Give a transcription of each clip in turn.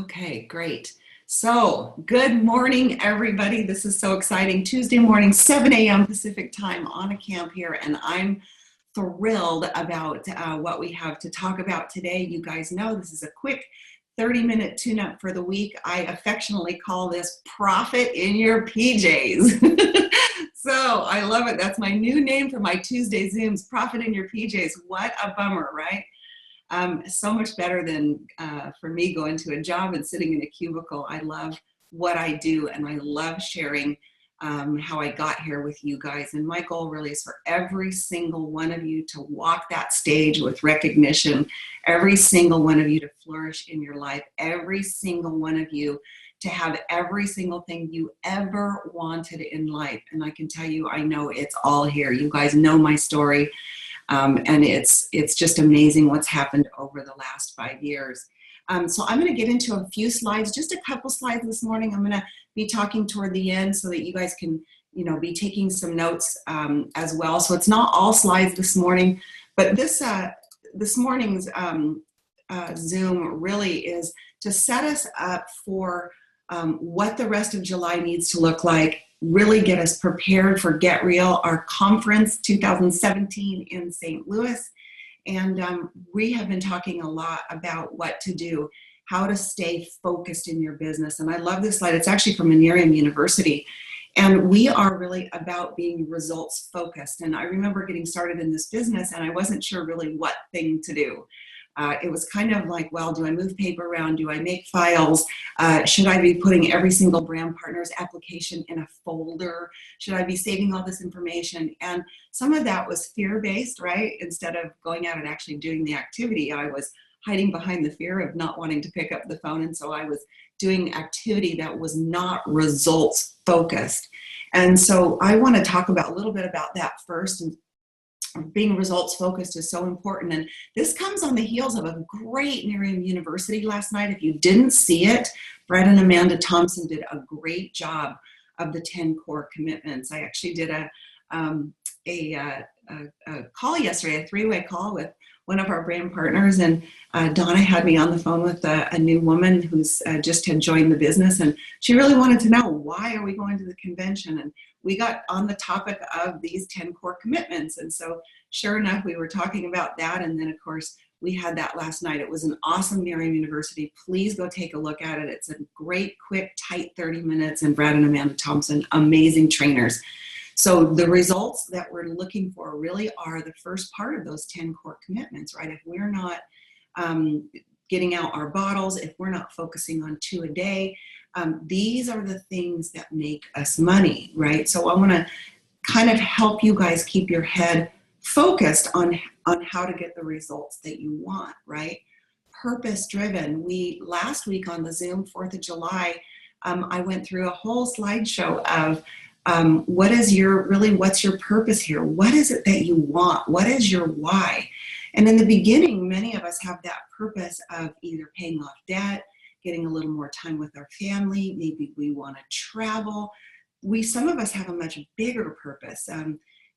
Okay, great. So, good morning, everybody. This is so exciting. Tuesday morning, 7 a.m. Pacific time on a camp here, and I'm thrilled about what we have to talk about today. You guys know this is a quick 30-minute tune-up for the week. I affectionately call this Profit in Your PJs. So, I love it. That's my new name for my Tuesday Zooms, Profit in Your PJs. What a bummer, right? So much better than for me going to a job and sitting in a cubicle. I love what I do, and I love sharing how I got here with you guys. And my goal really is for every single one of you to walk that stage with recognition, every single one of you to flourish in your life, every single one of you to have every single thing you ever wanted in life. And I can tell you, I know it's all here. You guys know my story. And it's just amazing what's happened over the last 5 years. So I'm going to get into a few slides, just a couple slides this morning. I'm going to be talking toward the end so that you guys can, be taking some notes as well. So it's not all slides this morning, but this morning's Zoom really is to set us up for what the rest of July needs to look like. Really get us prepared for Get Real, our conference 2017 in St. Louis. And we have been talking a lot about what to do, how to stay focused in your business. And I love this slide. It's actually from Anarium University. And we are really about being results focused. And I remember getting started in this business and I wasn't sure really what thing to do. It was kind of like, well, do I move paper around? Do I make files? Should I be putting every single brand partner's application in a folder? Should I be saving all this information? And some of that was fear-based, right? Instead of going out and actually doing the activity, I was hiding behind the fear of not wanting to pick up the phone. And so I was doing activity that was not results focused. And so I want to talk about a little bit about that first. And being results focused is so important. And this comes on the heels of a great Anarium University last night. If you didn't see it, Brett and Amanda Thompson did a great job of the 10 core commitments. I actually did a call yesterday, a 3-way call with one of our brand partners, and Donna had me on the phone with a new woman who's just had joined the business, and she really wanted to know, why are we going to the convention? And we got on the topic of these 10 core commitments. And so sure enough, we were talking about that. And then of course, we had that last night. It was an awesome Anarium University. Please go take a look at it. It's a great, quick, tight 30 minutes. And Brad and Amanda Thompson, amazing trainers. So the results that we're looking for really are the first part of those 10 core commitments, right? If we're not getting out our bottles, if we're not focusing on 2 a day, these are the things that make us money, right? So I want to kind of help you guys keep your head focused on how to get the results that you want, right? Purpose driven. Last week on the Zoom 4th of July, I went through a whole slideshow of what's your purpose here? What is it that you want? What is your why? And in the beginning, many of us have that purpose of either paying off debt, getting a little more time with our family. Maybe we want to travel. Some of us have a much bigger purpose.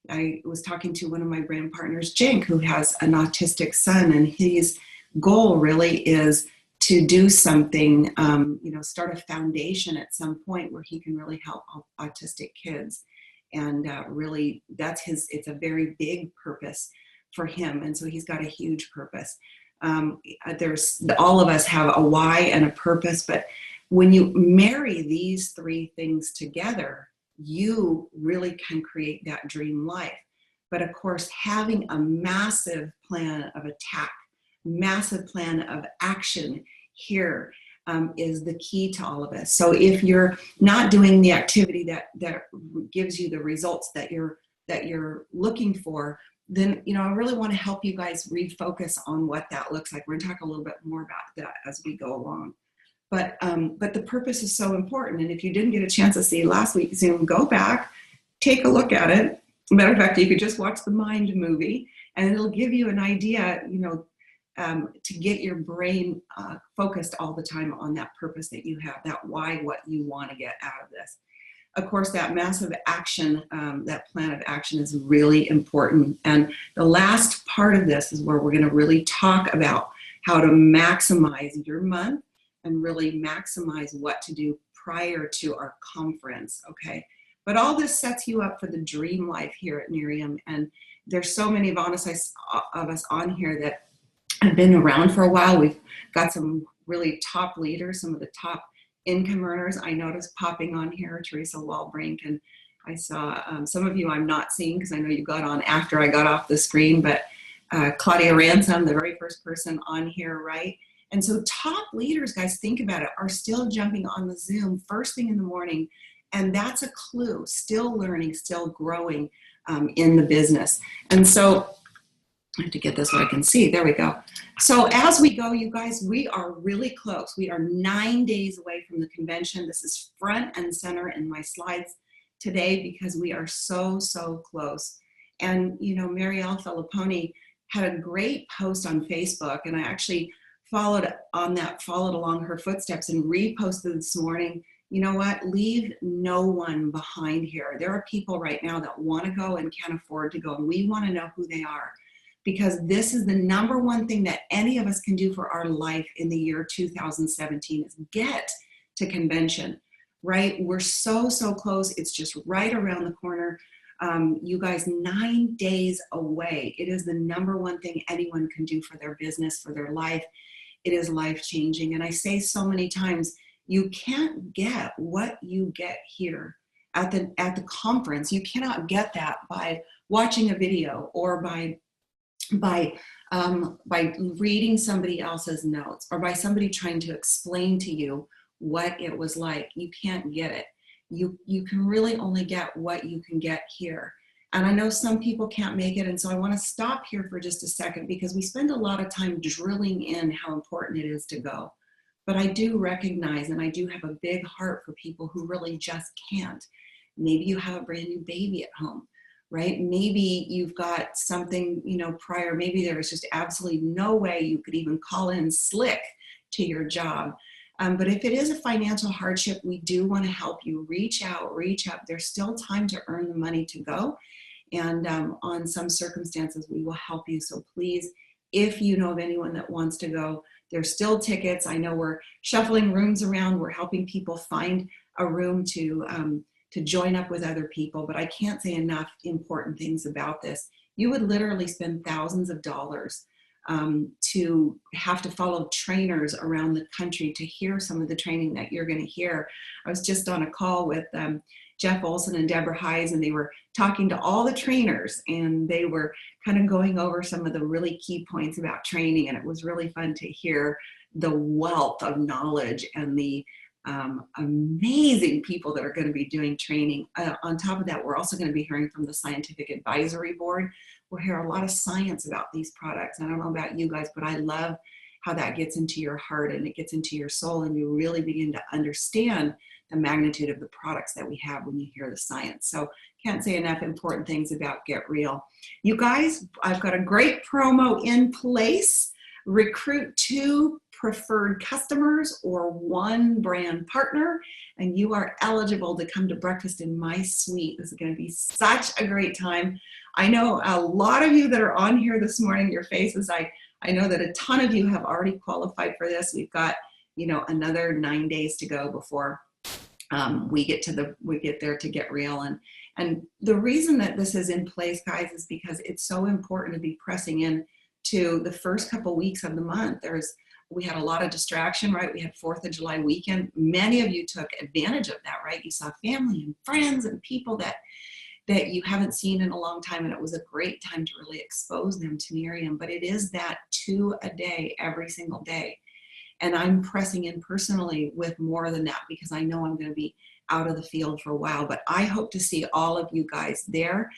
I was talking to one of my brand partners, Jink, who has an autistic son, and his goal really is to do something, start a foundation at some point where he can really help autistic kids. And really, it's a very big purpose for him. And so he's got a huge purpose. All of us have a why and a purpose, but when you marry these 3 things together, you really can create that dream life. But of course, having a massive plan of attack, massive plan of action here is the key to all of us. So if you're not doing the activity that gives you the results that you're looking for, then I really want to help you guys refocus on what that looks like. We're going to talk a little bit more about that as we go along. But the purpose is so important. And if you didn't get a chance to see last week's Zoom, go back, take a look at it. Matter of fact, you could just watch the Mind movie, and it'll give you an idea, to get your brain focused all the time on that purpose that you have, that why, what you want to get out of this. Of course, that massive action, that plan of action is really important. And the last part of this is where we're going to really talk about how to maximize your month and really maximize what to do prior to our conference, okay? But all this sets you up for the dream life here at Nerium. And there's so many of us on here that have been around for a while. We've got some really top leaders, some of the top income earners I noticed popping on here, Teresa Walbrink, and I saw some of you I'm not seeing because I know you got on after I got off the screen, but Claudia Ransom, the very first person on here, right? And so top leaders, guys, think about it, are still jumping on the Zoom first thing in the morning. And that's a clue, still learning, still growing in the business. And so I have to get this where I can see. There we go. So as we go, you guys, we are really close. We are 9 days away from the convention. This is front and center in my slides today because we are so, so close. And, you know, Marielle Filipponi had a great post on Facebook, and I actually followed along her footsteps and reposted this morning. You know what? Leave no one behind here. There are people right now that want to go and can't afford to go, and we want to know who they are, because this is the number one thing that any of us can do for our life in the year 2017 is get to convention, right? We're so, so close. It's just right around the corner. You guys, 9 days away. It is the number one thing anyone can do for their business, for their life. It is life-changing. And I say so many times, you can't get what you get here at the conference. You cannot get that by watching a video or by reading somebody else's notes or by somebody trying to explain to you what it was like. You can't get it. You can really only get what you can get here. And I know some people can't make it, and so I want to stop here for just a second because we spend a lot of time drilling in how important it is to go. But I do recognize, and I do have a big heart for people who really just can't. Maybe you have a brand new baby at home, right? Maybe you've got something, you know, prior, maybe there was just absolutely no way you could even call in sick to your job. But if it is a financial hardship, we do want to help you. Reach out. There's still time to earn the money to go. And on some circumstances, we will help you. So please, if you know of anyone that wants to go, there's still tickets. I know we're shuffling rooms around. We're helping people find a room to join up with other people. But I can't say enough important things about this. You would literally spend thousands of dollars to have to follow trainers around the country to hear some of the training that you're going to hear. I was just on a call with Jeff Olson and Deborah Hayes, and they were talking to all the trainers, and they were kind of going over some of the really key points about training, and it was really fun to hear the wealth of knowledge and the amazing people that are going to be doing training. On top of that, we're also going to be hearing from the Scientific Advisory Board. We'll hear a lot of science about these products. I don't know about you guys, but I love how that gets into your heart and it gets into your soul, and you really begin to understand the magnitude of the products that we have when you hear the science. So can't say enough important things about Get Real. You guys, I've got a great promo in place. Recruit 2 preferred customers or 1 brand partner, and you are eligible to come to breakfast in my suite. This is going to be such a great time. I know a lot of you that are on here this morning, your faces, I know that a ton of you have already qualified for this. We've got, you know, another 9 days to go before we get there to Get Real. And the reason that this is in place, guys, is because it's so important to be pressing in to the first couple weeks of the month. We had a lot of distraction, right? We had 4th of July weekend. Many of you took advantage of that, right? You saw family and friends and people that you haven't seen in a long time, and it was a great time to really expose them to Nerium. But it is that 2 a day, every single day. And I'm pressing in personally with more than that because I know I'm going to be out of the field for a while. But I hope to see all of you guys there.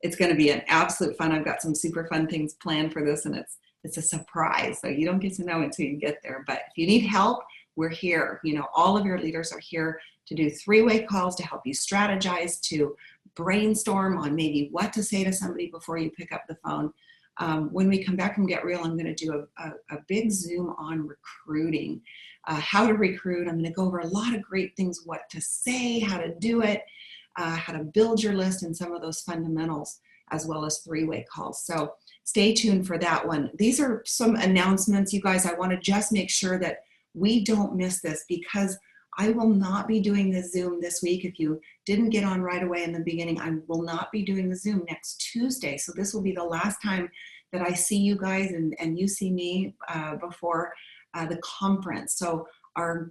It's going to be an absolute fun. I've got some super fun things planned for this, and it's a surprise. So you don't get to know until you get there. But if you need help, we're here. You know, all of your leaders are here to do 3-way calls to help you strategize, to brainstorm on maybe what to say to somebody before you pick up the phone. When we come back from Get Real, I'm going to do a big Zoom on recruiting, how to recruit. I'm going to go over a lot of great things, what to say, how to do it, how to build your list, and some of those fundamentals. as well as three-way calls. So stay tuned for that one. These are some announcements, you guys. I want to just make sure that we don't miss this, because I will not be doing the Zoom this week. If you didn't get on right away in the beginning, I will not be doing the Zoom next Tuesday. So this will be the last time that I see you guys and you see me before the conference. So our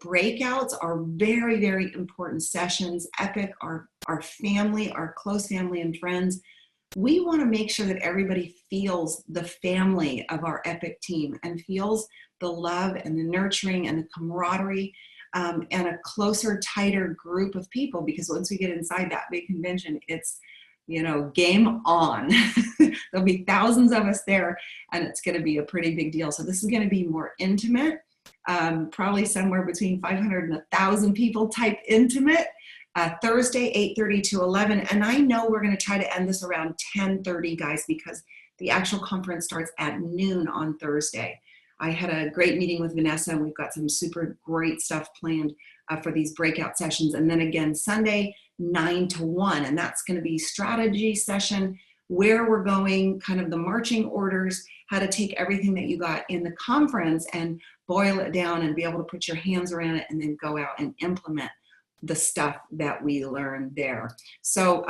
breakouts are very, very important sessions. Epic, our family, our close family and friends. We want to make sure that everybody feels the family of our Epic team and feels the love and the nurturing and the camaraderie, and a closer, tighter group of people, because once we get inside that big convention, it's, you know, game on. There'll be thousands of us there, and it's going to be a pretty big deal. So this is going to be more intimate, probably somewhere between 500 and 1,000 people type intimate. Thursday, 8:30 to 11. And I know we're going to try to end this around 10:30, guys, because the actual conference starts at noon on Thursday. I had a great meeting with Vanessa, and we've got some super great stuff planned for these breakout sessions. And then again, Sunday, 9 to 1, and that's going to be strategy session, where we're going, kind of the marching orders, how to take everything that you got in the conference and boil it down and be able to put your hands around it and then go out and implement the stuff that we learned there. So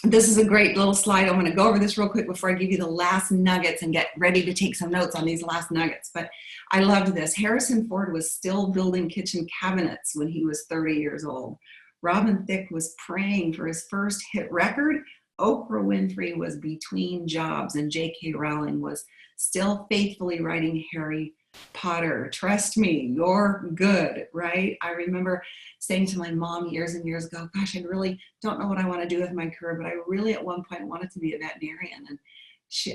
this is a great little slide. I'm going to go over this real quick before I give you the last nuggets and get ready to take some notes on these last nuggets. But I loved this. Harrison Ford was still building kitchen cabinets when he was 30 years old. Robin Thicke was praying for his first hit record. Oprah Winfrey was between jobs, and J.K. Rowling was still faithfully writing Harry Potter. Trust me, you're good, right? I remember saying to my mom years and years ago, gosh, I really don't know what I want to do with my career, but I really at one point wanted to be a veterinarian. And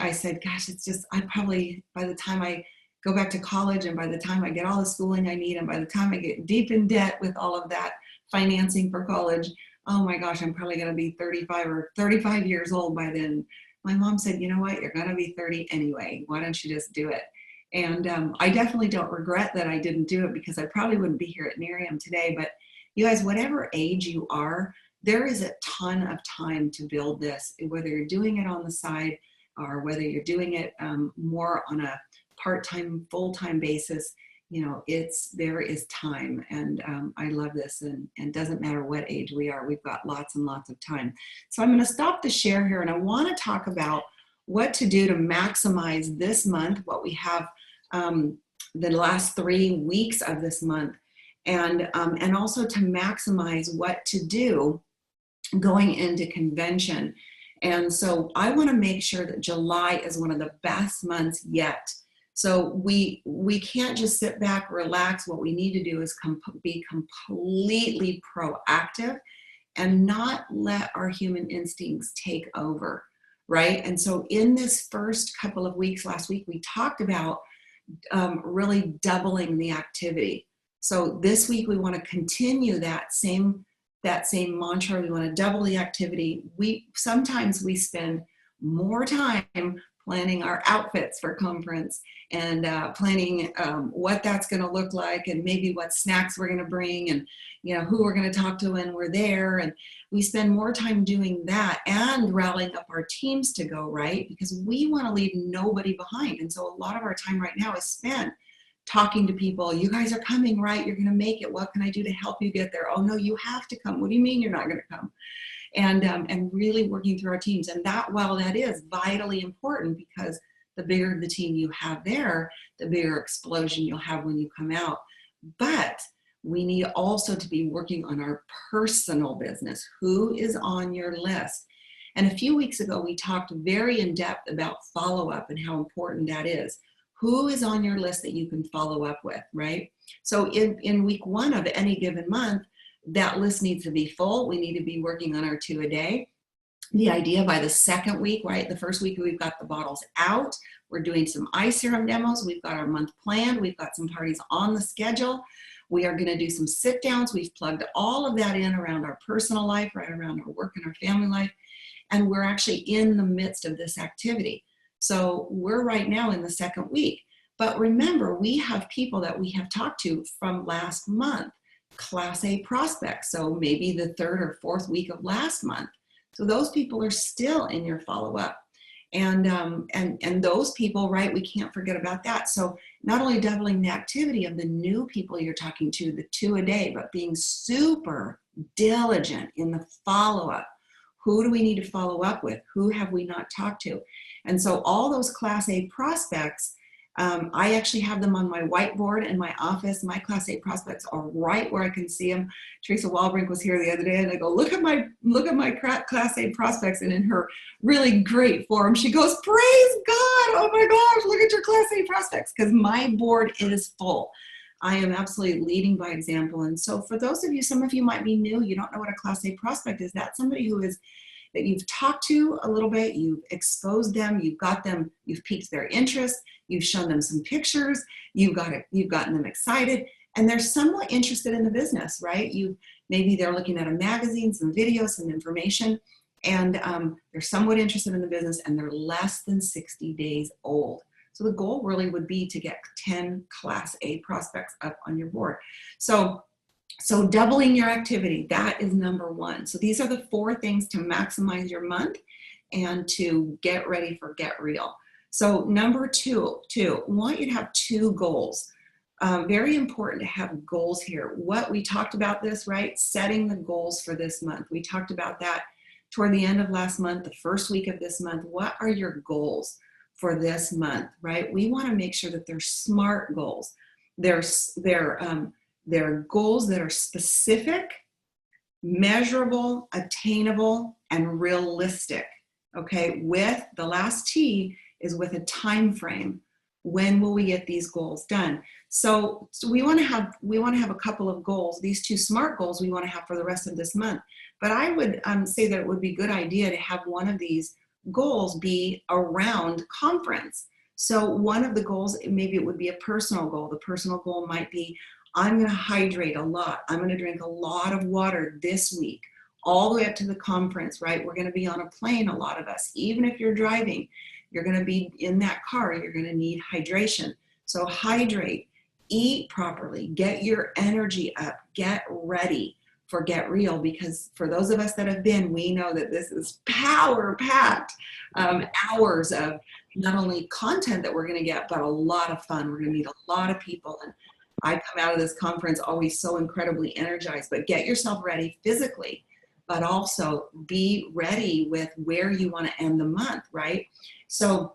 I said, gosh, it's just, I probably, by the time I go back to college and by the time I get all the schooling I need and by the time I get deep in debt with all of that financing for college, oh my gosh, I'm probably going to be 35 or 35 years old by then. My mom said, you know what, you're going to be 30 anyway. Why don't you just do it? And I definitely don't regret that I didn't do it, because I probably wouldn't be here at Nerium today. But you guys, whatever age you are, there is a ton of time to build this, whether you're doing it on the side or whether you're doing it more on a part-time, full-time basis. You know, there is time, and I love this, and doesn't matter what age we are, we've got lots and lots of time. So I'm going to stop the share here, and I want to talk about what to do to maximize this month, what we have the last 3 weeks of this month, and also to maximize what to do going into convention. And so I want to make sure that July is one of the best months yet. So we can't just sit back, relax. What we need to do is be completely proactive and not let our human instincts take over, right? And so in this first couple of weeks, last week, we talked about really doubling the activity. So this week we want to continue that same mantra. We want to double the activity. Sometimes we spend more time planning our outfits for conference and planning what that's going to look like, and maybe what snacks we're going to bring, and who we're going to talk to when we're there. And we spend more time doing that and rallying up our teams to go, right? Because we want to leave nobody behind. And so a lot of our time right now is spent talking to people. You guys are coming, right? You're going to make it. What can I do to help you get there? Oh no, you have to come. What do you mean you're not going to come? And really working through our teams. And while that is vitally important, because the bigger the team you have there, the bigger explosion you'll have when you come out. But we need also to be working on our personal business. Who is on your list? And a few weeks ago, we talked very in depth about follow-up and how important that is. Who is on your list that you can follow up with, right? So in week 1 of any given month, that list needs to be full. We need to be working on our 2 a day. The idea by the second week, right? The first week we've got the bottles out. We're doing some eye serum demos. We've got our month planned. We've got some parties on the schedule. We are going to do some sit downs. We've plugged all of that in around our personal life, right around our work and our family life. And we're actually in the midst of this activity. So we're right now in the second week. But remember, we have people that we have talked to from last month. Class A prospects, so maybe the 3rd or 4th week of last month. So those people are still in your follow-up. And those people, right, we can't forget about that. So not only doubling the activity of the new people you're talking to, the 2 a day, but being super diligent in the follow-up. Who do we need to follow up with? Who have we not talked to? And so all those Class A prospects, I actually have them on my whiteboard in my office. My Class A prospects are right where I can see them. Teresa Walbrink was here the other day, and I go, look at my Class A prospects, and in her really great form, she goes, praise God, oh my gosh, look at your Class A prospects, because my board is full. I am absolutely leading by example. And so for those of you, some of you might be new, you don't know what a Class A prospect is. That's somebody who is that you've talked to a little bit, you've exposed them, you've piqued their interest, you've shown them some pictures, you've gotten them excited, and they're somewhat interested in the business, right? Maybe they're looking at a magazine, some videos, some information, and they're somewhat interested in the business, and they're less than 60 days old. So the goal really would be to get 10 Class A prospects up on your board. So doubling your activity, that is number one. So these are the 4 things to maximize your month and to get ready for Get Real. So number two, want you to have 2 goals. Very important to have goals here. What we talked about this, right? Setting the goals for this month. We talked about that toward the end of last month, the first week of this month. What are your goals for this month, right? We want to make sure that they're SMART goals. They're goals that are specific, measurable, attainable, and realistic. Okay, with the last T is with a time frame. When will we get these goals done? So we want to have a couple of goals. These 2 SMART goals we want to have for the rest of this month. But I would say that it would be a good idea to have one of these goals be around conference. So one of the goals, maybe it would be a personal goal. The personal goal might be, I'm going to hydrate a lot. I'm going to drink a lot of water this week, all the way up to the conference, right? We're going to be on a plane, a lot of us. Even if you're driving, you're going to be in that car, you're going to need hydration. So hydrate, eat properly, get your energy up, get ready for Get Real, because for those of us that have been, we know that this is power-packed hours of not only content that we're going to get, but a lot of fun. We're going to meet a lot of people, and I come out of this conference always so incredibly energized. But get yourself ready physically, but also be ready with where you want to end the month, right? So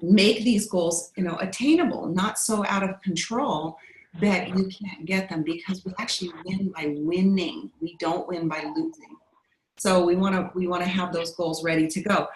make these goals, attainable, not so out of control that you can't get them, because we actually win by winning. We don't win by losing. So we want to have those goals ready to go.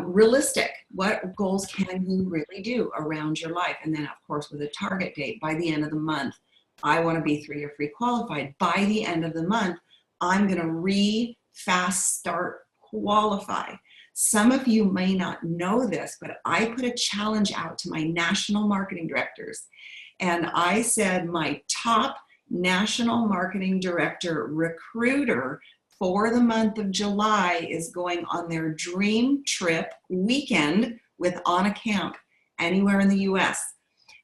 Realistic, what goals can you really do around your life? And then, of course, with a target date by the end of the month. I want to be 3-year free qualified. By the end of the month, I'm going to fast start qualify. Some of you may not know this, but I put a challenge out to my national marketing directors. And I said my top national marketing director recruiter for the month of July is going on their dream trip weekend with On a Camp anywhere in the US.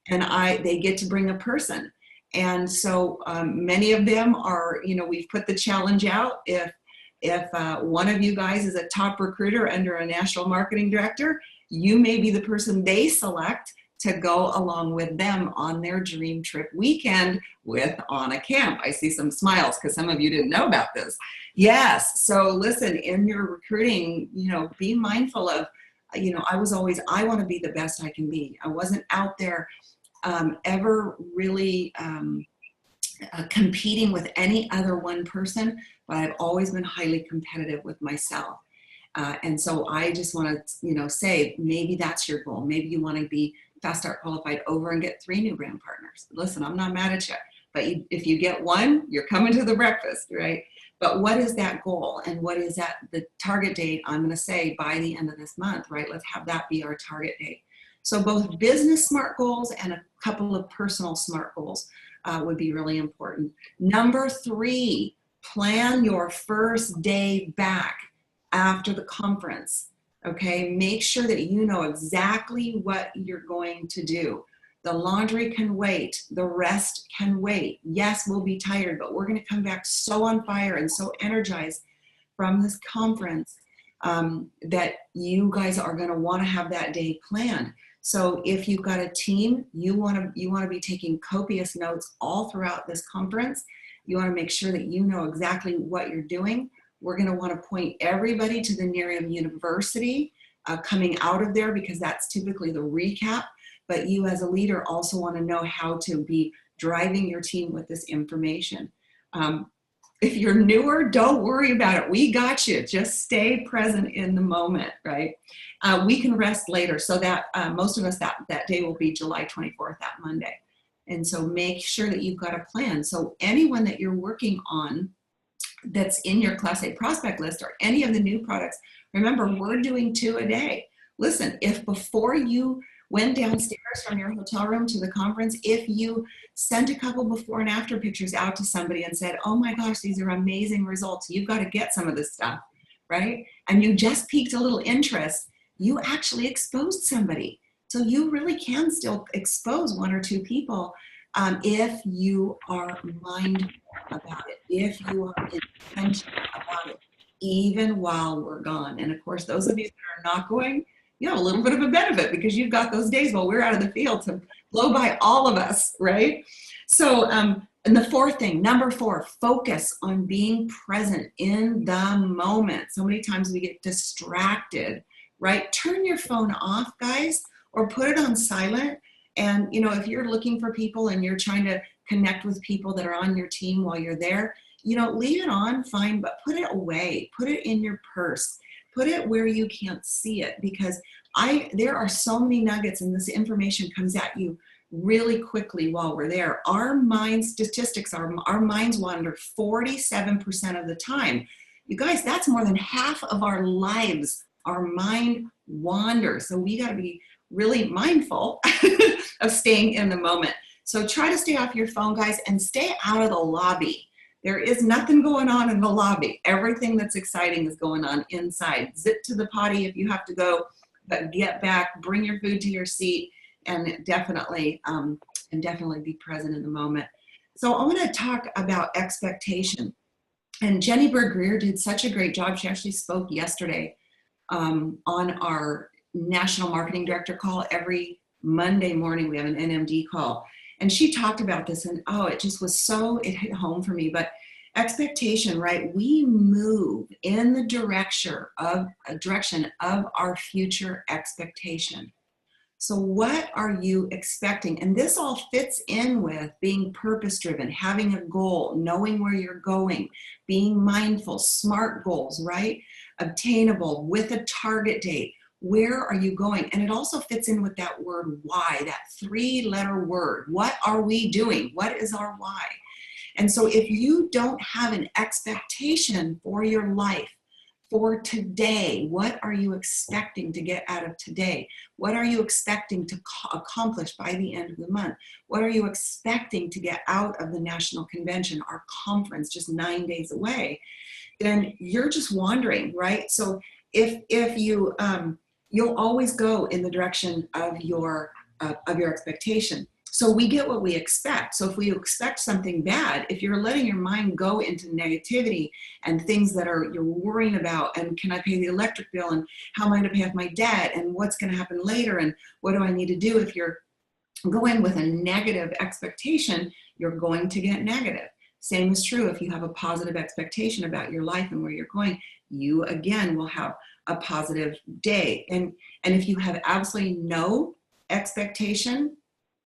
And they get to bring a person. And so many of them are, we've put the challenge out. If one of you guys is a top recruiter under a national marketing director, you may be the person they select to go along with them on their dream trip weekend with On a Camp. I see some smiles because some of you didn't know about this. Yes, so listen, in your recruiting, be mindful of, I want to be the best I can be. I wasn't out there ever really competing with any other one person, but I've always been highly competitive with myself. And so I just want to, say, maybe that's your goal. Maybe you want to be Fast Start qualified over and get 3 new brand partners. Listen, I'm not mad at you, but if you get 1, you're coming to the breakfast, right? But what is that goal, and what is that the target date? I'm going to say by the end of this month, right? Let's have that be our target date. So both business SMART goals and a couple of personal SMART goals would be really important. Number 3, plan your first day back after the conference. Okay, make sure that you know exactly what you're going to do. The laundry can wait. The rest can wait. Yes, we'll be tired, but we're going to come back so on fire and so energized from this conference that you guys are going to want to have that day planned. So if you've got a team, you want to be taking copious notes all throughout this conference. You want to make sure that you know exactly what you're doing. We're going to want to point everybody to the Nerium University coming out of there, because that's typically the recap. But you as a leader also want to know how to be driving your team with this information. If you're newer, don't worry about it. We got you. Just stay present in the moment, right? We can rest later. So that most of us, that day will be July 24th, that Monday. And so make sure that you've got a plan. So anyone that you're working on that's in your Class A prospect list or any of the new products, remember, we're doing 2 a day. Listen, if before you went downstairs from your hotel room to the conference, if you sent a couple before and after pictures out to somebody and said, oh my gosh, these are amazing results, you've got to get some of this stuff, right? And you just piqued a little interest, you actually exposed somebody. So you really can still expose 1 or 2 people if you are mindful about it, if you are intentional about it, even while we're gone. And of course, those of you that are not going, you have a little bit of a benefit because you've got those days while we're out of the field to blow by all of us, right? So, and the 4th thing, number 4, focus on being present in the moment. So many times we get distracted, right? Turn your phone off, guys, or put it on silent. And, you know, if you're looking for people and you're trying to connect with people that are on your team while you're there, you know, leave it on, fine, but put it away, put it in your purse. Put it where you can't see it, because there are so many nuggets and this information comes at you really quickly while we're there. Our mind statistics are our minds wander 47% of the time. You guys, that's more than half of our lives. Our mind wanders. So we got to be really mindful of staying in the moment. So try to stay off your phone, guys, and stay out of the lobby. There is nothing going on in the lobby. Everything that's exciting is going on inside. Zip to the potty if you have to go, but get back, bring your food to your seat, and definitely be present in the moment. So I want to talk about expectation. And Jenny Berg-Greer did such a great job. She actually spoke yesterday on our National Marketing Director call. Every Monday morning we have an NMD call. And she talked about this, and oh, it just was it hit home for me. But expectation, right? We move in the direction of our future expectation. So what are you expecting? And this all fits in with being purpose-driven, having a goal, knowing where you're going, being mindful, SMART goals, right? Obtainable, with a target date. Where are you going? And it also fits in with that word why, that 3-letter word. What are we doing? What is our why? And so if you don't have an expectation for your life, for today, what are you expecting to get out of today? What are you expecting to accomplish by the end of the month? What are you expecting to get out of the National Convention, our conference, just 9 days away? Then you're just wandering, right? So if you, you'll always go in the direction of your expectation. So we get what we expect. So if we expect something bad, if you're letting your mind go into negativity and things that you're worrying about, and can I pay the electric bill, and how am I going to pay off my debt, and what's going to happen later, and what do I need to do? If you're going with a negative expectation, you're going to get negative. Same is true if you have a positive expectation about your life and where you're going, you again will have a positive day. And if you have absolutely no expectation,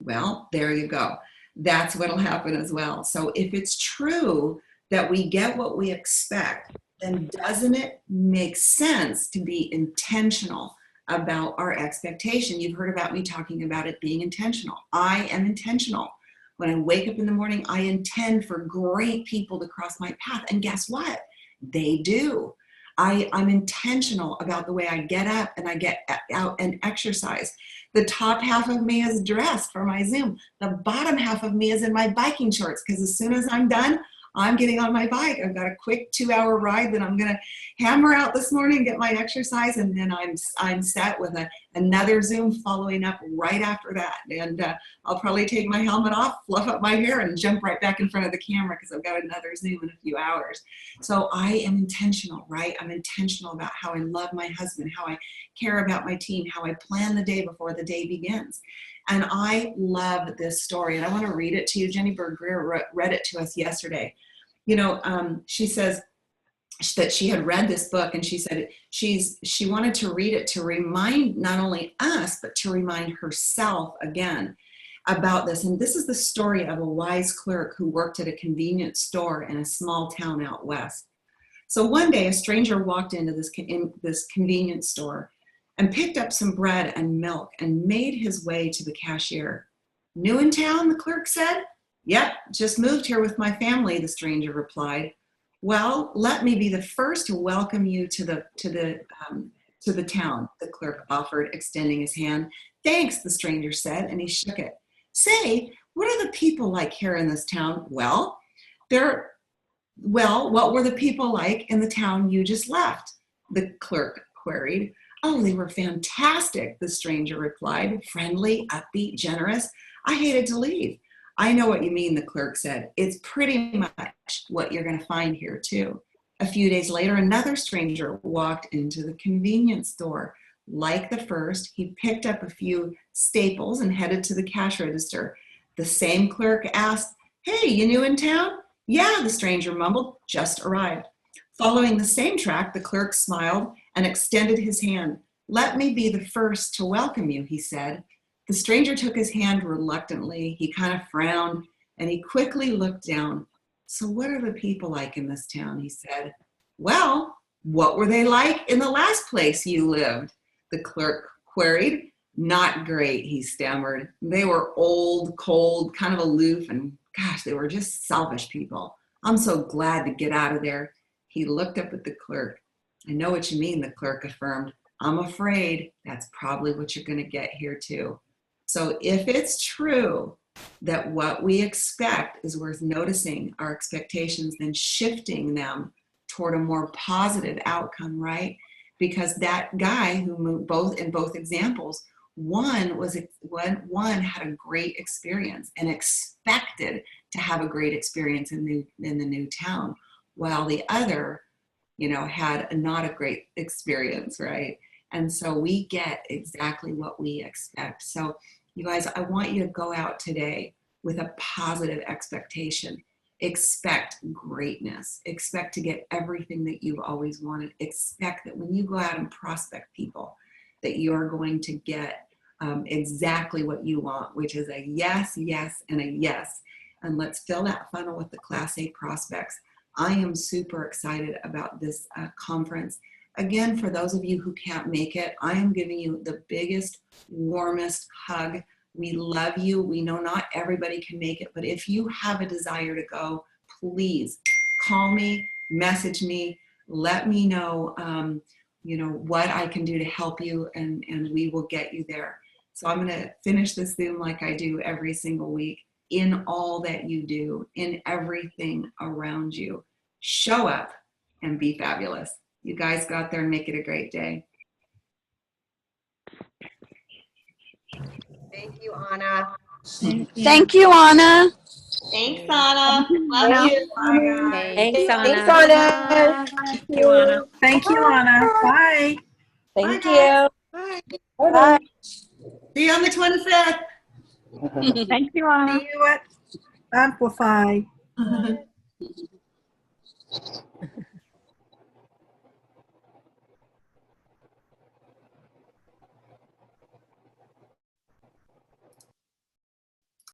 well, there you go. That's what'll happen as well. So if it's true that we get what we expect, then doesn't it make sense to be intentional about our expectation? You've heard about me talking about it being intentional. I am intentional. When I wake up in the morning, I intend for great people to cross my path. And guess what? They do. I'm intentional about the way I get up and I get out and exercise. The top half of me is dressed for my Zoom. The bottom half of me is in my biking shorts, because as soon as I'm done, I'm getting on my bike. I've got a quick 2-hour ride that I'm going to hammer out this morning, get my exercise, and then I'm set with another Zoom following up right after that. And I'll probably take my helmet off, fluff up my hair, and jump right back in front of the camera because I've got another Zoom in a few hours. So I am intentional, right? I'm intentional about how I love my husband, how I care about my team, how I plan the day before the day begins. And I love this story, and I want to read it to you. Jenny Berg-Greer read it to us yesterday. You know, she says that she had read this book, and she said she wanted to read it to remind not only us, but to remind herself again about this. And this is the story of a wise clerk who worked at a convenience store in a small town out west. So one day, a stranger walked into this convenience store and picked up some bread and milk and made his way to the cashier. New in town, the clerk said. Yep, just moved here with my family, the stranger replied. Well, let me be the first to welcome you to the town, the clerk offered, extending his hand. Thanks, the stranger said, and he shook it. Say, what are the people like here in this town? Well, what were the people like in the town you just left? The clerk queried. Oh, they were fantastic, the stranger replied. Friendly, upbeat, generous. I hated to leave. I know what you mean, the clerk said. It's pretty much what you're going to find here, too. A few days later, another stranger walked into the convenience store. Like the first, he picked up a few staples and headed to the cash register. The same clerk asked, Hey, you new in town? Yeah, the stranger mumbled, just arrived. Following the same track, the clerk smiled and extended his hand. Let me be the first to welcome you, he said. The stranger took his hand reluctantly. He kind of frowned and he quickly looked down. So what are the people like in this town, he said. Well, what were they like in the last place you lived? The clerk queried. Not great, he stammered. They were old, cold, kind of aloof, and gosh, they were just selfish people. I'm so glad to get out of there. He looked up at the clerk. I know what you mean, the clerk affirmed. I'm afraid that's probably what you're going to get here too. So if it's true that what we expect is worth noticing our expectations, then shifting them toward a more positive outcome, right? Because that guy who moved in both examples, one had a great experience and expected to have a great experience in the new town, while the other, had not a great experience, right? And so we get exactly what we expect. So you guys, I want you to go out today with a positive expectation. Expect greatness. Expect to get everything that you've always wanted. Expect that when you go out and prospect people, that you're going to get exactly what you want, which is a yes, yes, and a yes. And let's fill that funnel with the Class A prospects. I am super excited about this conference. Again, for those of you who can't make it, I am giving you the biggest, warmest hug. We love you. We know not everybody can make it, but if you have a desire to go, please call me, message me, let me know, what I can do to help you, and we will get you there. So I'm going to finish this Zoom like I do every single week. In all that you do, in everything around you, show up and be fabulous. You guys go out there and make it a great day. Thank you, Anna. Thank you, Anna. Thanks, Anna. Love you. Thanks, Anna. Thanks, Anna. Thank you, Anna. Thank you, Anna. Bye. Thank Bye, you. Bye. Bye. See you on the 25th. Thank you, Anna. See you at Amplify.